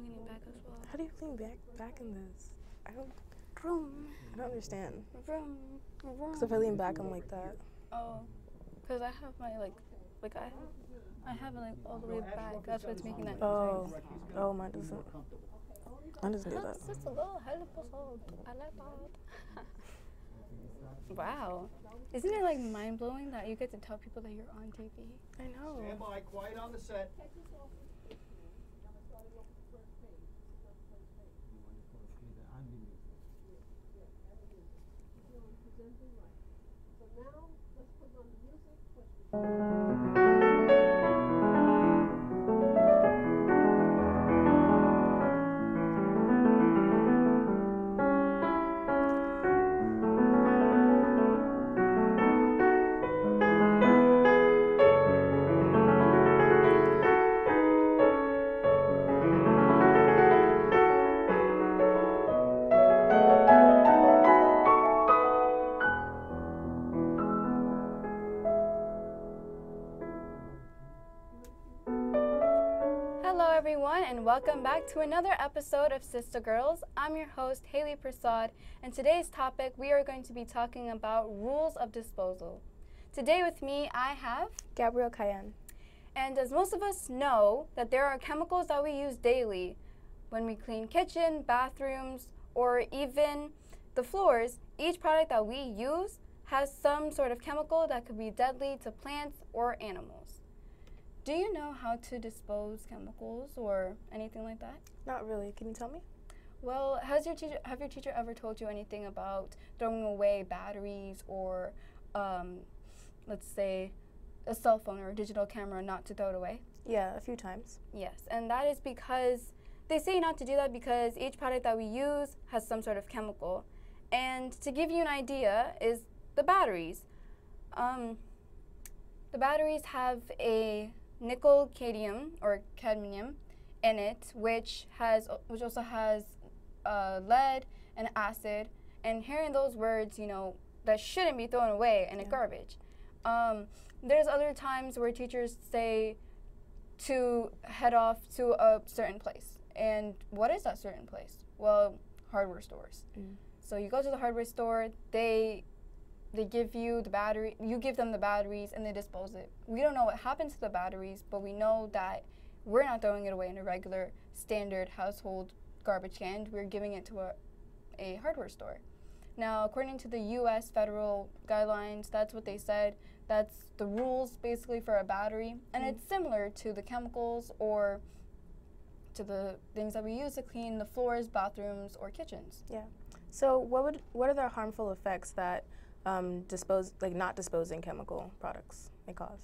leaning back as well. How do you lean back in this? I don't understand. Because if I lean back, I'm like that. Oh, because I have my I have it like all the way back. That's what's making that noise. Oh, mine doesn't. Mine doesn't do that. That's just a little episode. I like that. Wow. Isn't it like mind blowing that you get to tell people that you're on TV? I know. Stand by, quiet on the set. And welcome back to another episode of CISTA Girls. I'm your host, Haley PERSAUD, and today's topic we are going to be talking about rules of disposal. Today with me I have Gabrielle, CAYENNE. And as most of us know, that there are chemicals that we use daily when we clean kitchen, bathrooms, or even the floors. Each product that we use has some sort of chemical that could be deadly to plants or animals. Do you know how to dispose chemicals or anything like that? Not really. Can you tell me? Well, have your teacher ever told you anything about throwing away batteries or, let's say, a cell phone or a digital camera, not to throw it away? Yeah, a few times. Yes, and that is because they say not to do that because each product that we use has some sort of chemical. And to give you an idea is the batteries. The batteries have a nickel cadmium or cadmium in it, which also has lead and acid. And hearing those words, you know, that shouldn't be thrown away in a garbage. There's other times where teachers say to head off to a certain place. And what is that certain place? Well, hardware stores. So you go to the hardware store, they give you the battery, you give them the batteries, and they dispose it. We don't know what happens to the batteries, but we know that we're not throwing it away in a regular, standard household garbage can. We're giving it to a hardware store. Now, according to the U.S. federal guidelines, that's what they said. That's the rules, basically, for a battery. And it's similar to the chemicals or to the things that we use to clean the floors, bathrooms, or kitchens. Yeah. So what are the harmful effects that not disposing chemical products may cause?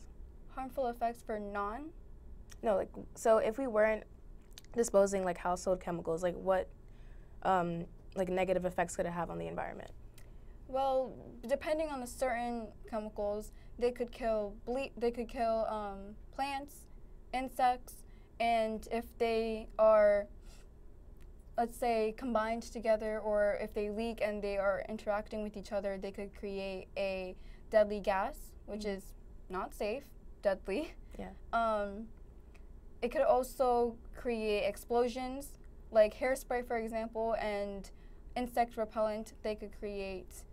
Harmful effects for No, so if we weren't disposing household chemicals, what negative effects could it have on the environment? Well, depending on the certain chemicals, they could kill plants, insects, and if they are, let's say, combined together, or if they leak and they are interacting with each other, they could create a deadly gas, which is not safe, deadly. Yeah. It could also create explosions, like hairspray, for example, and insect repellent. They could create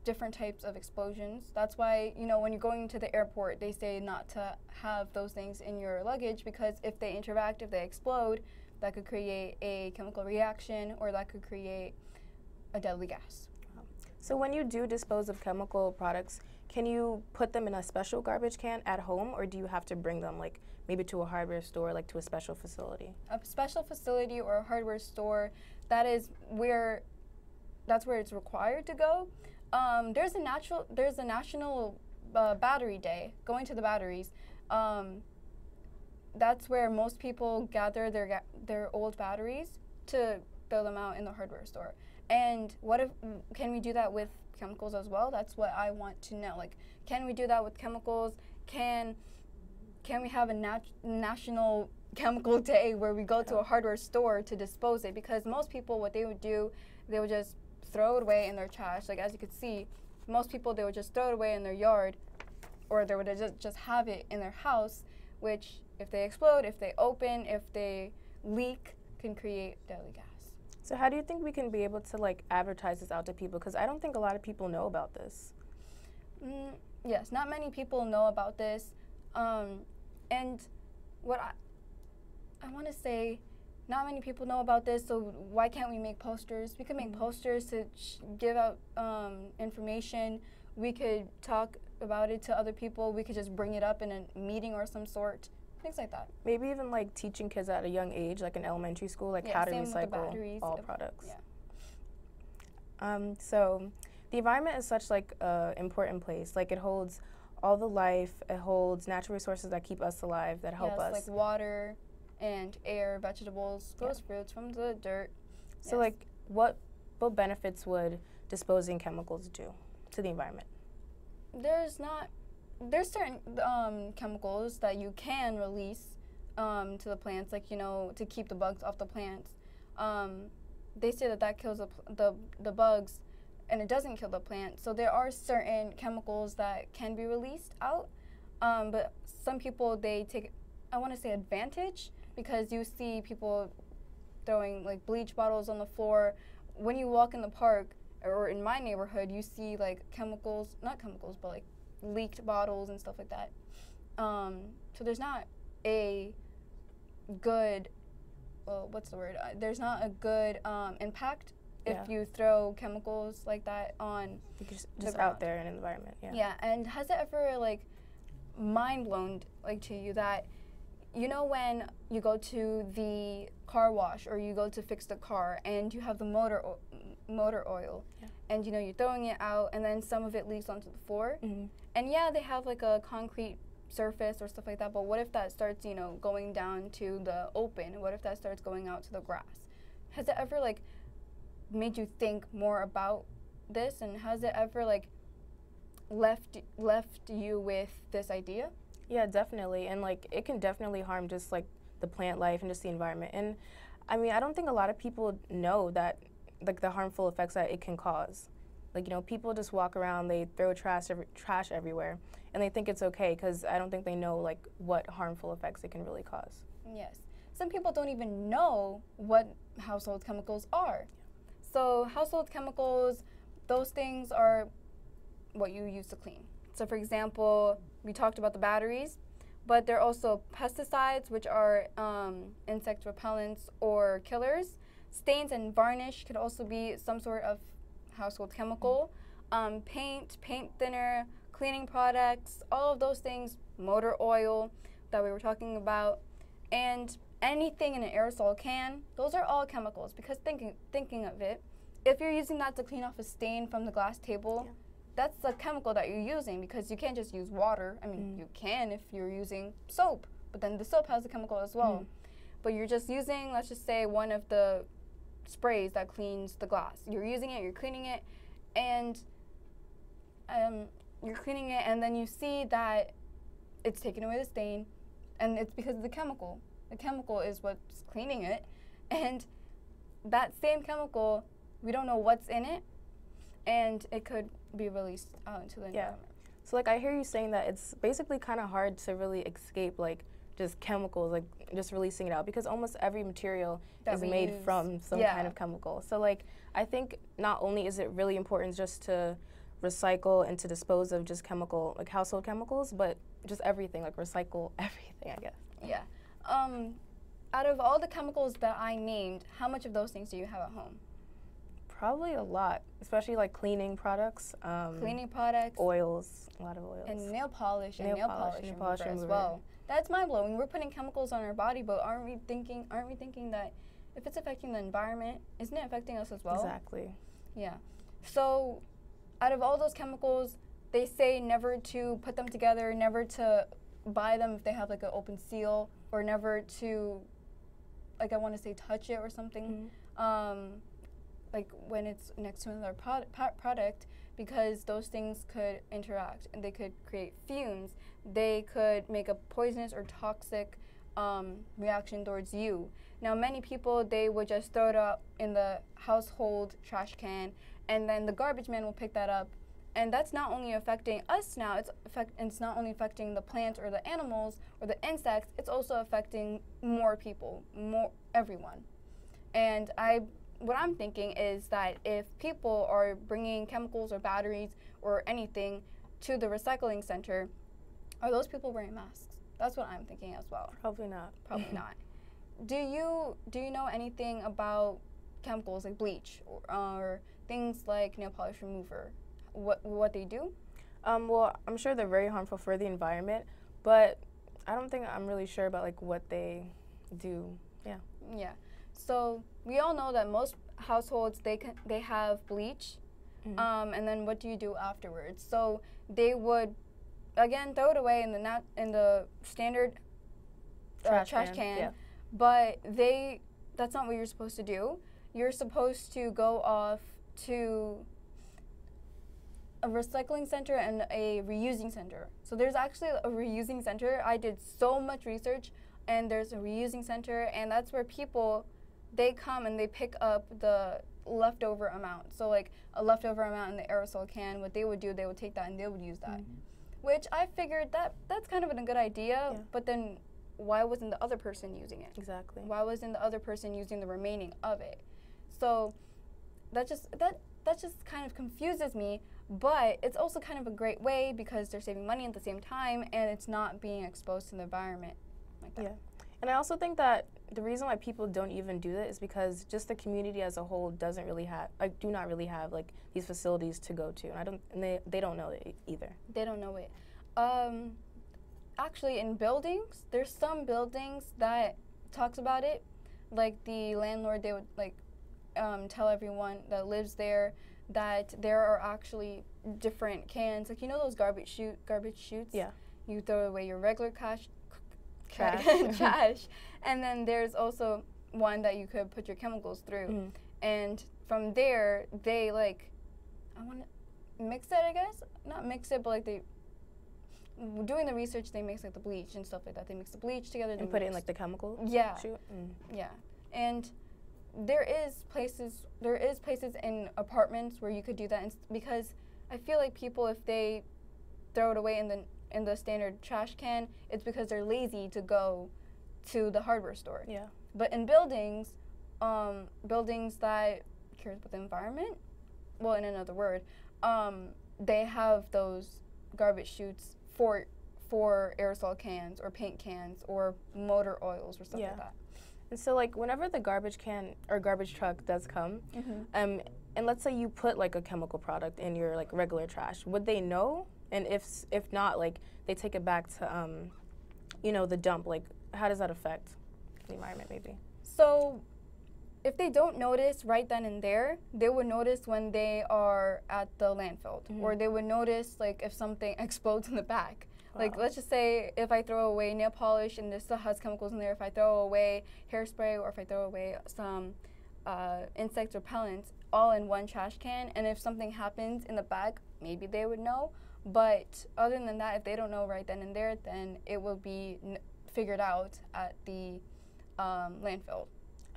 different types of explosions. That's why, you know, when you're going to the airport, they say not to have those things in your luggage, because if they interact, if they explode, that could create a chemical reaction, or that could create a deadly gas. So when you do dispose of chemical products, can you put them in a special garbage can at home, or do you have to bring them maybe to a hardware store, to a special facility? A special facility or a hardware store, that's where it's required to go. There's a national battery day, going to the batteries. That's where most people gather their old batteries to throw them out in the hardware store. And can we do that with chemicals as well? That's what I want to know. Can we do that with chemicals? Can we have a national chemical day where we go to a hardware store to dispose it? Because most people, what they would do, they would just throw it away in their trash. As you could see, most people, they would just throw it away in their yard, or they would just have it in their house, which if they explode, if they open, if they leak, can create deadly gas. So how do you think we can be able to like advertise this out to people? Because I don't think a lot of people know about this. Yes, not many people know about this. And what I want to say, not many people know about this, so why can't we make posters? We could make posters to give out information. We could talk about it to other people. We could just bring it up in a meeting or some sort, things like that. Maybe even like teaching kids at a young age, like in elementary school, like how to recycle all products. Yeah. So the environment is such like an important place. Like it holds all the life, it holds natural resources that keep us alive, that help us. Like water and air, vegetables, those fruits from the dirt. So like what benefits would disposing chemicals do to the environment? There's certain chemicals that you can release to the plants, like, you know, to keep the bugs off the plants. They say that kills the bugs, and it doesn't kill the plant. So there are certain chemicals that can be released out, but some people, they take, I want to say, advantage, because you see people throwing like bleach bottles on the floor. When you walk in the park or in my neighborhood, you see like not chemicals, but like leaked bottles and stuff like that. So there's not a good, what's the word? There's not a good impact if you throw chemicals like that on just out there in the environment. Yeah, and has it ever like mind blown like to you that, you know, when you go to the car wash or you go to fix the car and you have the motor oil, and you know you're throwing it out and then some of it leaks onto the floor, and yeah, they have like a concrete surface or stuff like that, but what if that starts, you know, going down to the open? What if that starts going out to the grass? Has it ever like made you think more about this, and has it ever like left you with this idea? Yeah, definitely. And like it can definitely harm just like the plant life and just the environment. And I mean, I don't think a lot of people know that like the harmful effects that it can cause. Like, you know, people just walk around, they throw trash everywhere, and they think it's okay, because I don't think they know like what harmful effects it can really cause. Yes. Some people don't even know what household chemicals are. So household chemicals, those things are what you use to clean. So for example, we talked about the batteries, but there are also pesticides, which are insect repellents or killers. Stains and varnish could also be some sort of household chemical. Paint thinner, cleaning products, all of those things, motor oil that we were talking about, and anything in an aerosol can, those are all chemicals, because thinking of it, if you're using that to clean off a stain from the glass table, that's a chemical that you're using, because you can't just use water. I mean, you can if you're using soap, but then the soap has a chemical as well. But you're just using, let's just say, one of the sprays that cleans the glass. You're using it, you're cleaning it, and then you see that it's taking away the stain, and it's because of the chemical. The chemical is what's cleaning it, and that same chemical, we don't know what's in it, and it could be released out into the environment. So like I hear you saying that it's basically kind of hard to really escape like just chemicals, like just releasing it out, because almost every material is made from some kind of chemical. So like I think not only is it really important just to recycle and to dispose of just chemical, like household chemicals, but just everything, like recycle everything, I guess. Yeah. Out of all the chemicals that I named, how much of those things do you have at home? Probably a lot, especially like cleaning products. Cleaning products. Oils, a lot of oils. And nail polish and nail polish remover as well. That's mind-blowing. We're putting chemicals on our body, but aren't we thinking that if it's affecting the environment, isn't it affecting us as well? Exactly. Yeah. So out of all those chemicals, they say never to put them together, never to buy them if they have like an open seal, or never to, like I want to say, touch it or something, like when it's next to another product, because those things could interact and they could create fumes. They could make a poisonous or toxic reaction towards you. Now, many people, they would just throw it up in the household trash can, and then the garbage man will pick that up. And that's not only affecting us now, it's not only affecting the plants or the animals or the insects, it's also affecting more people, everyone. And what I'm thinking is that if people are bringing chemicals or batteries or anything to the recycling center, are those people wearing masks? That's what I'm thinking as well. Probably not. Probably not. Do you know anything about chemicals like bleach or things like nail polish remover? What they do? Well, I'm sure they're very harmful for the environment, but I don't think I'm really sure about like what they do. Yeah. Yeah. So we all know that most households they have bleach, and then what do you do afterwards? So they would again throw it away in the standard trash can. Yeah. But that's not what you're supposed to do. You're supposed to go off to a recycling center and a reusing center. So there's actually a reusing center. I did so much research, and there's a reusing center, and that's where people, they come and they pick up the leftover amount. So like a leftover amount in the aerosol can, what they would do, they would take that and they would use that. Which I figured that's kind of a good idea, but then why wasn't the other person using it? Exactly. Why wasn't the other person using the remaining of it? So that just kind of confuses me, but it's also kind of a great way because they're saving money at the same time and it's not being exposed to the environment like that. Yeah. And I also think that the reason why people don't even do that is because just the community as a whole doesn't really have, do not really have like these facilities to go to, and they don't know it either. They don't know it. Actually, in buildings, there's some buildings that talks about it, like the landlord, they would like tell everyone that lives there that there are actually different cans, like you know those garbage chutes. Yeah. You throw away your regular trash, and then there's also one that you could put your chemicals through, and from there they like, I want to mix it, I guess, not mix it, but like they, doing the research, they mix like the bleach and stuff like that. They mix the bleach together and put it in like the chemical chute. Yeah, and there is places in apartments where you could do that, because I feel like people, if they throw it away in the standard trash can, it's because they're lazy to go to the hardware store. Yeah. But in buildings, buildings that cares about the environment, well, in another word, they have those garbage chutes for aerosol cans or paint cans or motor oils or stuff like that. And so like whenever the garbage can or garbage truck does come, and let's say you put like a chemical product in your like regular trash, would they know? And if not, like they take it back to you know, the dump, like how does that affect the environment maybe? So if they don't notice right then and there, they would notice when they are at the landfill, or they would notice like if something explodes in the back. Wow. Like let's just say if I throw away nail polish and this still has chemicals in there, if I throw away hairspray or if I throw away some insect repellents all in one trash can, and if something happens in the back, maybe they would know. But other than that, if they don't know right then and there, then it will be figured out at the landfill.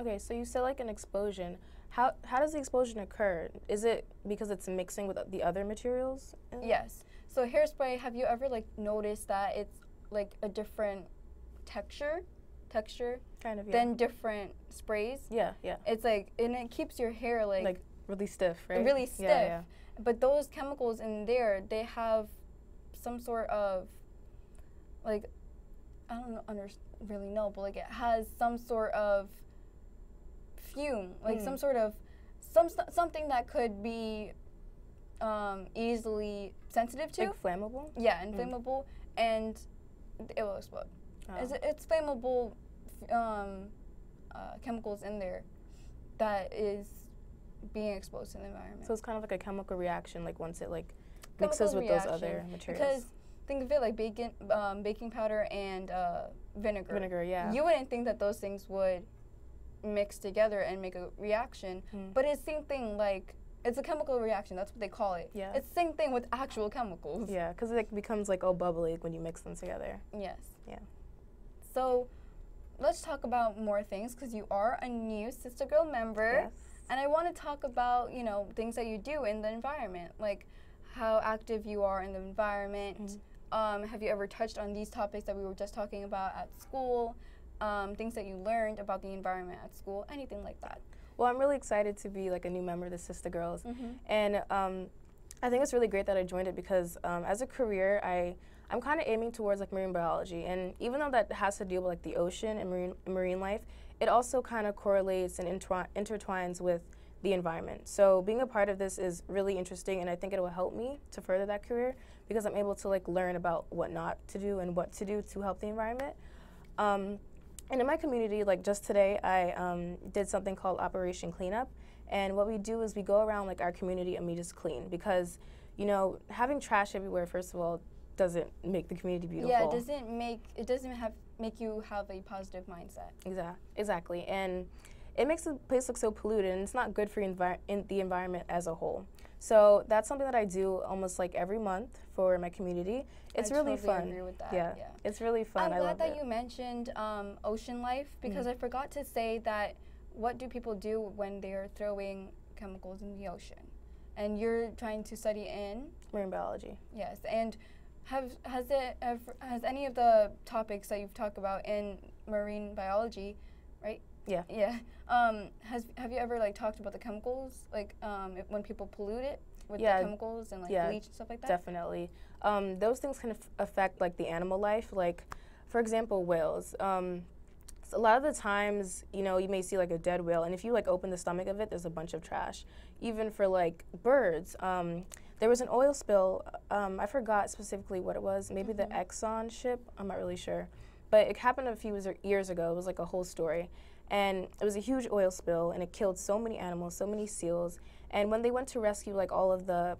Okay, so you said like an explosion. How does the explosion occur? Is it because it's mixing with the other materials? Yes. So hairspray, have you ever like noticed that it's like a different texture kind of, than different sprays? Yeah. It's like, and it keeps your hair like really stiff, right? Really stiff. Yeah. But those chemicals in there, they have some sort of like, I don't really know, but like it has some sort of fume, like some sort of something that could be easily sensitive to. Like flammable? Yeah, inflammable, and it will explode. It's flammable chemicals in there that is being exposed to the environment. So it's kind of like a chemical reaction, like once it like mixes with those other materials. Because think of it like baking powder and vinegar. Vinegar, yeah. You wouldn't think that those things would mix together and make a reaction, but it's the same thing, like it's a chemical reaction, that's what they call it. Yeah. It's the same thing with actual chemicals. Yeah, because it becomes like all bubbly when you mix them together. Yes. Yeah. So let's talk about more things, because you are a new CISTA Girl member. Yes. And I want to talk about, you know, things that you do in the environment, like how active you are in the environment. Have you ever touched on these topics that we were just talking about at school? things that you learned about the environment at school, anything like that. Well, I'm really excited to be like a new member of the CISTA Girls, and I think it's really great that I joined it because as a career, I'm kind of aiming towards like marine biology, and even though that has to deal with like the ocean and marine life, it also kind of correlates and intertwines with the environment. So being a part of this is really interesting, and I think it will help me to further that career because I'm able to like learn about what not to do and what to do to help the environment. And in my community, like just today, I did something called Operation Cleanup, and what we do is we go around like our community and we just clean because, you know, having trash everywhere, first of all, doesn't make the community beautiful. Yeah, it doesn't make you have a positive mindset. Exactly, and it makes the place look so polluted, and it's not good for the environment as a whole. So that's something that I do almost like every month for my community. It's really fun. I agree with that. Yeah, it's really fun. I'm glad that you mentioned ocean life because I forgot to say that what do people do when they're throwing chemicals in the ocean? And you're trying to study in marine biology. Yes, and has any of the topics that you've talked about in marine biology, right? Yeah. Yeah. Have you ever like talked about the chemicals, like when people pollute it with the chemicals and like bleach and stuff like that? Definitely. Those things can affect like the animal life. Like, for example, whales. So a lot of the times, you know, you may see like a dead whale, and if you like open the stomach of it, there's a bunch of trash. Even for like birds, there was an oil spill. I forgot specifically what it was. Maybe the Exxon ship. I'm not really sure, but it happened a few years ago. It was like a whole story. And it was a huge oil spill, and it killed so many animals, so many seals. And when they went to rescue like all of the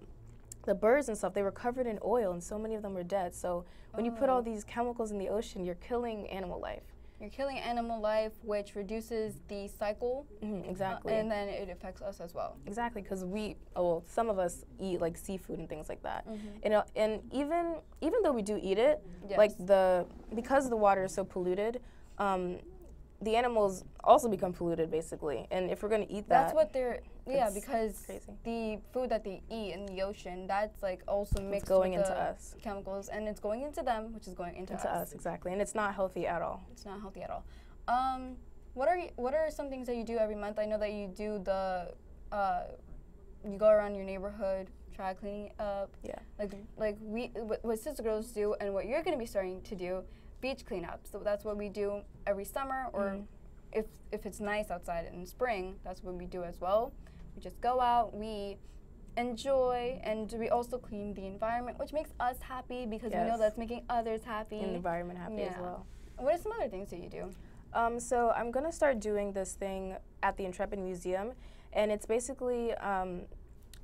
birds and stuff, they were covered in oil, and so many of them were dead. So when you put all these chemicals in the ocean, you're killing animal life. You're killing animal life, which reduces the cycle. Exactly. And then it affects us as well. Exactly, because some of us eat like seafood and things like that. And even though we do eat it, like because the water is so polluted, the animals also become polluted, basically. And if we're going to eat that... That's what they're... Yeah, because the food that they eat in the ocean, that's like also mixed with the chemicals. And it's going into them, which is going into us. Exactly. And it's not healthy at all. It's not healthy at all. What are some things that you do every month? I know that you do you go around your neighborhood, try cleaning it up. Yeah. Like what CISTA Girls do and what you're going to be starting to do, beach cleanup. So that's what we do every summer, or if it's nice outside in spring, that's what we do as well. We just go out, we enjoy, and we also clean the environment, which makes us happy because we know that's making others happy. And the environment happy as well. What are some other things that you do? So I'm going to start doing this thing at the Intrepid Museum, and it's basically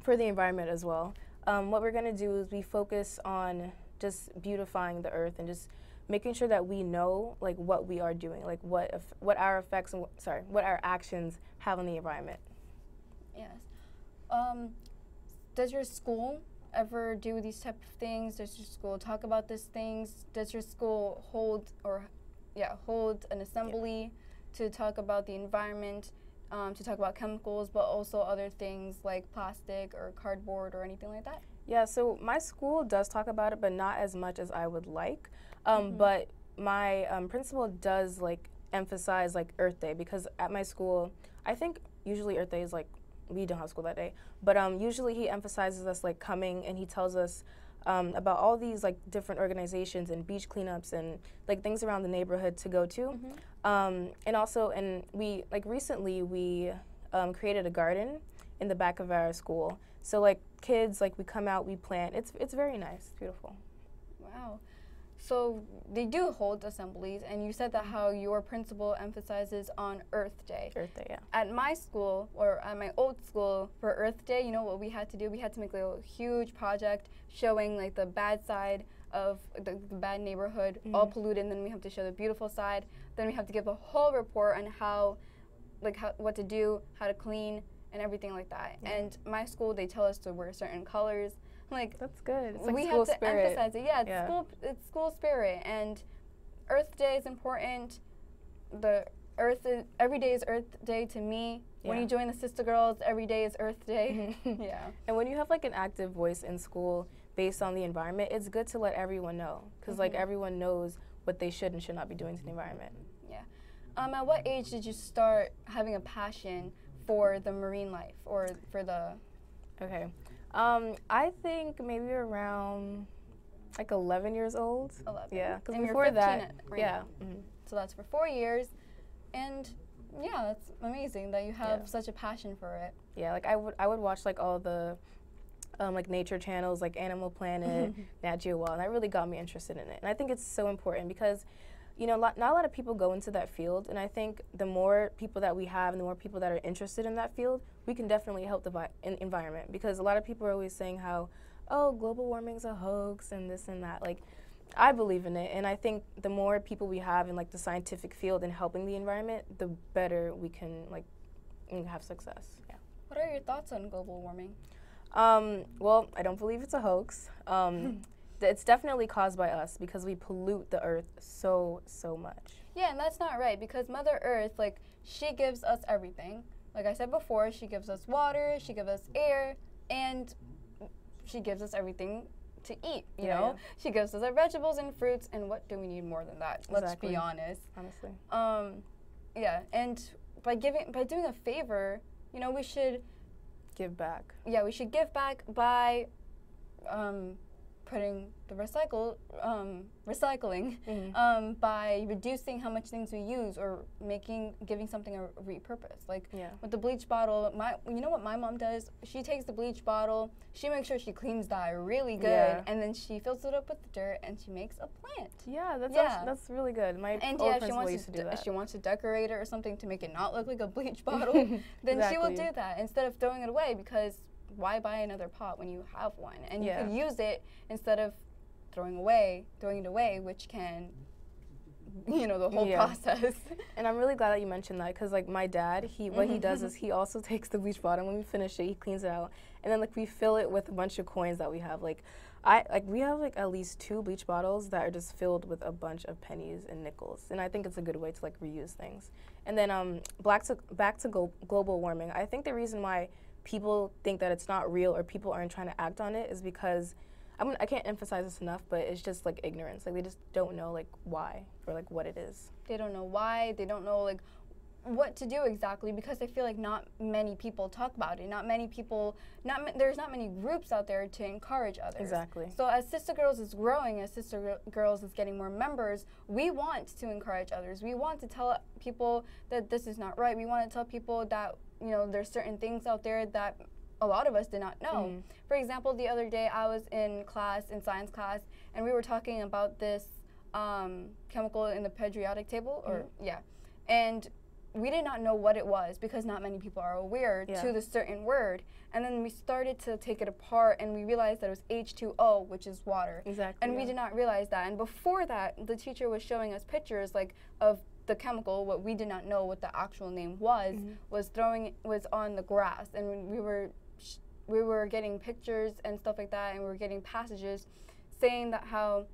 for the environment as well. What we're going to do is we focus on just beautifying the earth and just making sure that we know like what we are doing, like what our effects and what our actions have on the environment. Yes. Does your school ever do these type of things? Does your school talk about these things? Does your school hold an assembly to talk about the environment, to talk about chemicals, but also other things like plastic or cardboard or anything like that? Yeah, so my school does talk about it, but not as much as I would like. But my principal does like emphasize like Earth Day, because at my school, I think usually Earth Day is like, we don't have school that day, but usually he emphasizes us like coming, and he tells us about all these like different organizations and beach cleanups and like things around the neighborhood to go to. And we like recently we created a garden in the back of our school. So like kids, like we come out, we plant. It's very nice, it's beautiful. Wow. So they do hold assemblies, and you said that how your principal emphasizes on Earth Day. Earth Day, yeah. At my school, or at my old school, for Earth Day, you know what we had to do? We had to make like a huge project showing like the bad side of the bad neighborhood, all polluted, and then we have to show the beautiful side. Then we have to give a whole report on what to do, how to clean, and everything like that. Yeah. And my school, they tell us to wear certain colors. Like, that's good. It's like we school have to spirit. emphasize it. Yeah, it's school spirit, and Earth Day is important. Every day is Earth Day to me. Yeah. When you join the CISTA Girls, every day is Earth Day. Yeah. And when you have like an active voice in school based on the environment, it's good to let everyone know, because like everyone knows what they should and should not be doing to the environment. Yeah. At what age did you start having a passion for the marine life or for the? Okay. I think maybe around like 11 years old. 11. Yeah, because and before you're 15 that, right yeah. now. So that's for 4 years, and yeah, that's amazing that you have such a passion for it. Yeah, like I would watch like all the like nature channels like Animal Planet, Nat Geo Wild, and that really got me interested in it. And I think it's so important because, you know, not a lot of people go into that field, and I think the more people that we have and the more people that are interested in that field, we can definitely help the environment. Because a lot of people are always saying how, oh, global warming's a hoax and this and that. Like, I believe in it, and I think the more people we have in like the scientific field and helping the environment, the better we can like have success. Yeah. What are your thoughts on global warming? Well, I don't believe it's a hoax. It's definitely caused by us because we pollute the earth so much. Yeah, and that's not right because Mother Earth, like, she gives us everything. Like I said before, she gives us water, she gives us air, and she gives us everything to eat, you know? Yeah. She gives us our vegetables and fruits, and what do we need more than that? Exactly. Let's be honest. Honestly. Yeah, and by doing a favor, you know, we should give back. Yeah, we should give back by putting the recycling by reducing how much things we use or giving something a repurpose. Like with the bleach bottle, you know what my mom does? She takes the bleach bottle, she makes sure she cleans that really good, and then she fills it up with dirt and she makes a plant. Yeah, that's really good. My old principal used to do that. If she wants to decorate it or something to make it not look like a bleach bottle, then she will do that instead of throwing it away because why buy another pot when you have one? And you could use it instead of throwing it away, which can, you know, the whole process. And I'm really glad that you mentioned that because, like, my dad, what he does is he also takes the bleach bottle, and when we finish it, he cleans it out. And then, like, we fill it with a bunch of coins that we have. Like, we have, like, at least 2 bleach bottles that are just filled with a bunch of pennies and nickels. And I think it's a good way to, like, reuse things. And then back to global warming, I think the reason why people think that it's not real or people aren't trying to act on it is because, I can't emphasize this enough, but it's just like ignorance. Like they just don't know like why or like what it is. They don't know why, they don't know like what to do exactly because I feel like not many people talk about it. There's not many groups out there to encourage others. Exactly. So as CISTA Girls is growing, as CISTA Girls is getting more members, we want to encourage others. We want to tell people that this is not right. We want to tell people that, you know, there's certain things out there that a lot of us did not know. For example, the other day I was in science class, and we were talking about this chemical in the periodic table, and we did not know what it was because not many people are aware to the certain word. And then we started to take it apart, and we realized that it was H2O, which is water. Exactly. And we did not realize that. And before that, the teacher was showing us pictures like of the chemical, what we did not know what the actual name was, was on the grass, and we were getting pictures and stuff like that, and we were getting passages saying that how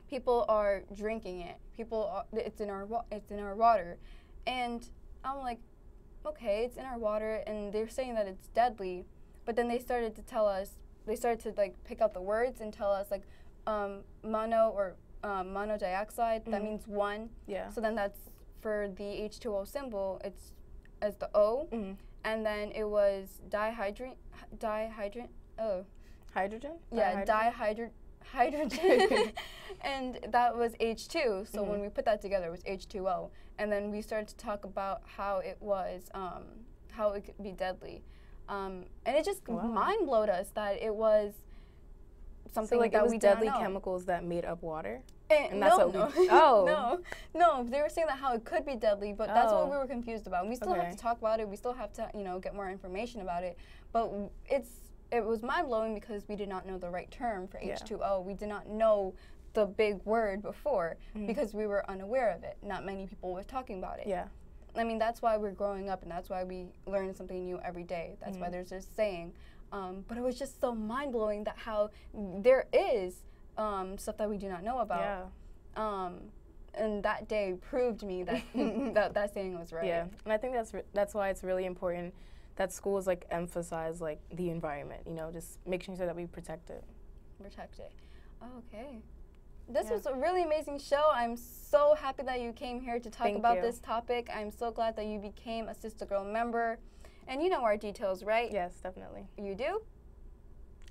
people are drinking it. It's in our water, and I'm like, okay, it's in our water, and they're saying that it's deadly, but then they started to like pick out the words and tell us like mono dioxide, that means one. Yeah. So then that's for the H2O symbol, it's as the O. And then it was hydrogen? Yeah, hydrogen. And that was H2. So when we put that together, it was H2O. And then we started to talk about how it was, how it could be deadly. And it just mind blowed us that it was something so, like, that it was we deadly did not know. chemicals that made up water? And that's no, they were saying that how it could be deadly, but that's what we were confused about. And we still have to talk about it. We still have to, you know, get more information about it. But it was mind-blowing because we did not know the right term for H2O. We did not know the big word before because we were unaware of it. Not many people were talking about it. Yeah. I mean, that's why we're growing up, and that's why we learn something new every day. That's why there's this saying. But it was just so mind-blowing that how there is stuff that we do not know about. Yeah. And that day proved me that that saying was right. Yeah, and I think that's why it's really important that schools like emphasize like the environment. You know, just making sure that we protect it. Protect it. Oh, okay. This was a really amazing show. I'm so happy that you came here to talk about this topic. I'm so glad that you became a CISTA Girl member. And you know our details, right? Yes, definitely. You do?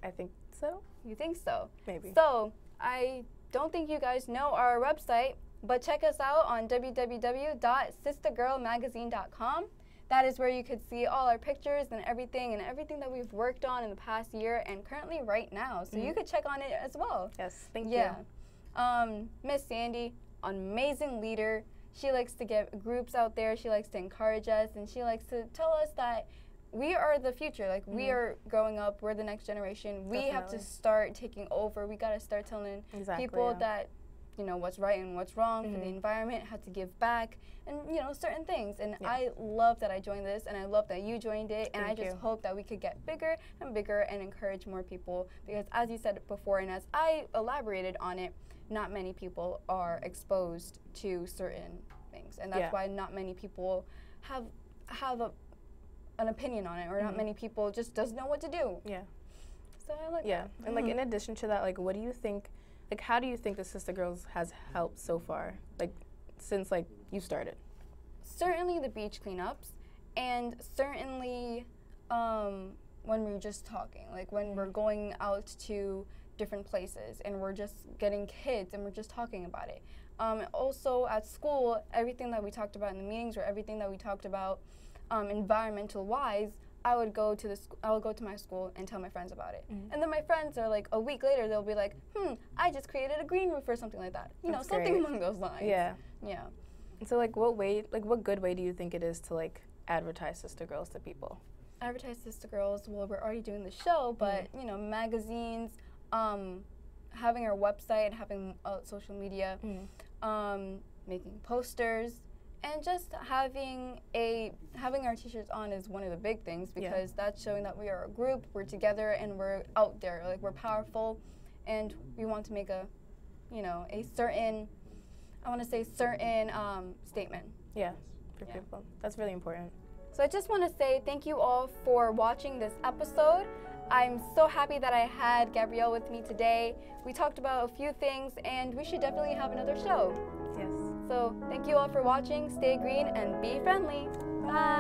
I think so. You think so? Maybe. So, I don't think you guys know our website, but check us out on www.sistagirlmagazine.com. That is where you could see all our pictures and everything that we've worked on in the past year and currently right now. So you could check on it as well. Yes, thank you. Miss Sandy, amazing leader. She likes to get groups out there. She likes to encourage us, and she likes to tell us that we are the future. Like, we are growing up. We're the next generation. We have to start taking over. We got to start telling people that, you know, what's right and what's wrong for the environment, how to give back, and, you know, certain things. And I love that I joined this, and I love that you joined it, and I just hope that we could get bigger and bigger and encourage more people, because as you said before, and as I elaborated on it, not many people are exposed to certain things, and that's why not many people have an opinion on it, or not many people just doesn't know what to do. Yeah. So I like that. And like, in addition to that, like, what do you think, like, how do you think the CISTA Girls has helped so far, like, since, like, you started? Certainly the beach cleanups, and certainly when we're just talking, like when we're going out to different places and we're just getting kids and we're just talking about it. Also at school, everything that we talked about in the meetings, or everything that we talked about environmental wise, I would go to my school and tell my friends about it. And then my friends are like, a week later, they'll be like, I just created a green roof or something like that. You know, something along those lines. Yeah. Yeah. So like, what good way do you think it is to like advertise CISTA Girls to people? Advertise CISTA Girls, well, we're already doing the show, but you know, magazines, having our website, having social media, making posters, and just having our t-shirts on is one of the big things, because that's showing that we are a group, we're together, and we're out there, like we're powerful, and we want to make a certain statement. Yeah, for people. That's really important. So I just want to say thank you all for watching this episode. I'm so happy that I had Gabrielle with me today. We talked about a few things, and we should definitely have another show. Yes. So thank you all for watching. Stay green and be friendly. Bye.